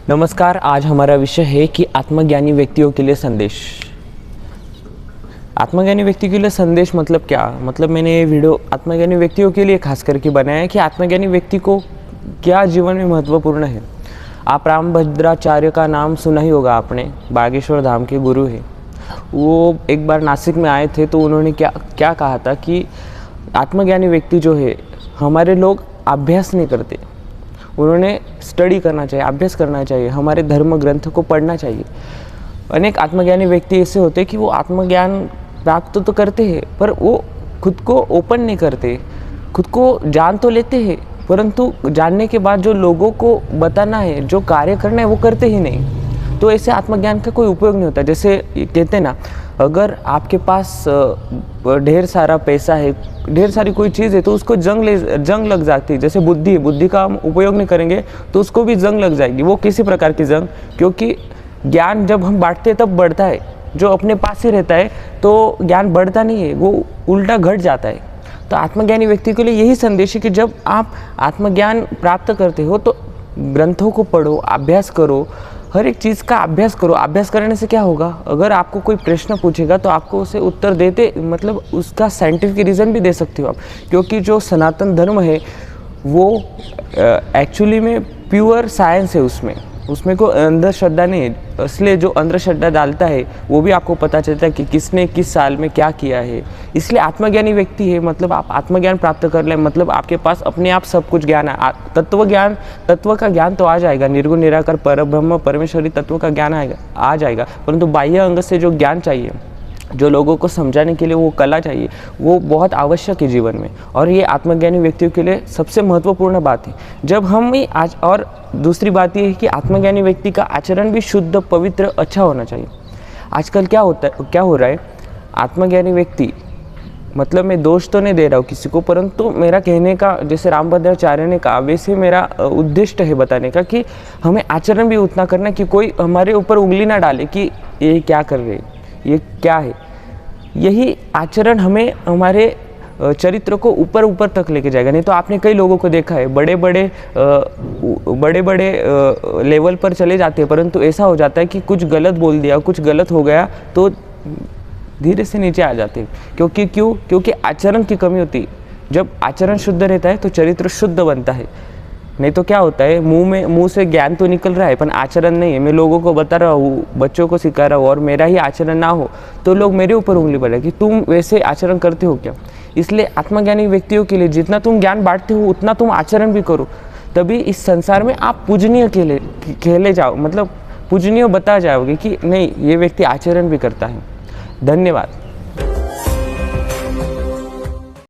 नमस्कार। आज हमारा विषय है कि आत्मज्ञानी व्यक्तियों के लिए संदेश। आत्मज्ञानी व्यक्ति के लिए संदेश मतलब क्या? मतलब मैंने ये वीडियो आत्मज्ञानी व्यक्तियों के लिए खास करके बनाया है कि आत्मज्ञानी व्यक्ति को क्या जीवन में महत्वपूर्ण है। आप रामभद्राचार्य का नाम सुना ही होगा आपने, बागेश्वर धाम के गुरु हैं। वो एक बार नासिक में आए थे तो उन्होंने क्या कहा था कि आत्मज्ञानी व्यक्ति जो है, हमारे लोग अभ्यास नहीं करते, उन्होंने स्टडी करना चाहिए, अभ्यास करना चाहिए, हमारे धर्म ग्रंथ को पढ़ना चाहिए। अनेक आत्मज्ञानी व्यक्ति ऐसे होते हैं कि वो आत्मज्ञान प्राप्त तो करते हैं पर वो खुद को ओपन नहीं करते, खुद को जान तो लेते हैं परंतु जानने के बाद जो लोगों को बताना है, जो कार्य करना है वो करते ही नहीं। तो ऐसे आत्मज्ञान का कोई उपयोग नहीं होता। जैसे कहते हैं ना, अगर आपके पास ढेर सारा पैसा है, ढेर सारी कोई चीज़ है तो उसको जंग लग जाती है। जैसे बुद्धि का हम उपयोग नहीं करेंगे तो उसको भी जंग लग जाएगी। वो किसी प्रकार की जंग, क्योंकि ज्ञान जब हम बांटते हैं तब बढ़ता है। जो अपने पास ही रहता है तो ज्ञान बढ़ता नहीं है, वो उल्टा घट जाता है। तो आत्मज्ञानी व्यक्ति के लिए यही संदेश है कि जब आप आत्मज्ञान प्राप्त करते हो तो ग्रंथों को पढ़ो, अभ्यास करो, हर एक चीज़ का अभ्यास करो। अभ्यास करने से क्या होगा, अगर आपको कोई प्रश्न पूछेगा तो आपको उसे उत्तर देते, मतलब उसका साइंटिफिक रीज़न भी दे सकते हो आप। क्योंकि जो सनातन धर्म है वो एक्चुअली में प्योर साइंस है, उसमें कोई अंधश्रद्धा नहीं है। इसलिए जो अंधश्रद्धा डालता है वो भी आपको पता चलता है कि किसने किस साल में क्या किया है। इसलिए आत्मज्ञानी व्यक्ति है, मतलब आप आत्मज्ञान प्राप्त कर लें, मतलब आपके पास अपने आप सब कुछ ज्ञान है। तत्व का ज्ञान तो आ जाएगा, निर्गुण निराकार परब्रह्म परमेश्वरी तत्व का ज्ञान आ जाएगा, परंतु बाह्य अंग से जो ज्ञान चाहिए, जो लोगों को समझाने के लिए वो कला चाहिए, वो बहुत आवश्यक है जीवन में। और ये आत्मज्ञानी व्यक्तियों के लिए सबसे महत्वपूर्ण बात है। जब हम आज, और दूसरी बात ये है कि आत्मज्ञानी व्यक्ति का आचरण भी शुद्ध, पवित्र, अच्छा होना चाहिए। आजकल क्या हो रहा है, आत्मज्ञानी व्यक्ति, मतलब मैं दोष तो नहीं दे रहा हूँ किसी को, परंतु मेरा कहने का, जैसे रामभद्राचार्य ने कहा, वैसे मेरा उद्देश्य है बताने का कि हमें आचरण भी उतना करना कि कोई हमारे ऊपर उंगली ना डाले कि ये क्या कर रहे, ये क्या है। यही आचरण हमें हमारे चरित्र को ऊपर तक लेके जाएगा। नहीं तो आपने कई लोगों को देखा है, बड़े बड़े लेवल पर चले जाते हैं, परंतु ऐसा हो जाता है कि कुछ गलत बोल दिया, कुछ गलत हो गया तो धीरे से नीचे आ जाते हैं। क्योंकि आचरण की कमी होती है। जब आचरण शुद्ध रहता है तो चरित्र शुद्ध बनता है। नहीं तो क्या होता है, मुंह से ज्ञान तो निकल रहा है पर आचरण नहीं है। मैं लोगों को बता रहा हूँ, बच्चों को सिखा रहा हूँ, और मेरा ही आचरण ना हो तो लोग मेरे ऊपर उंगली बढ़े कि तुम वैसे आचरण करते हो क्या। इसलिए आत्मज्ञानी व्यक्तियों के लिए जितना तुम ज्ञान बांटते हो उतना तुम आचरण भी करो, तभी इस संसार में आप पूजनीय खेले जाओ, मतलब पूजनीय बता जाओगे कि नहीं, ये व्यक्ति आचरण भी करता है। धन्यवाद।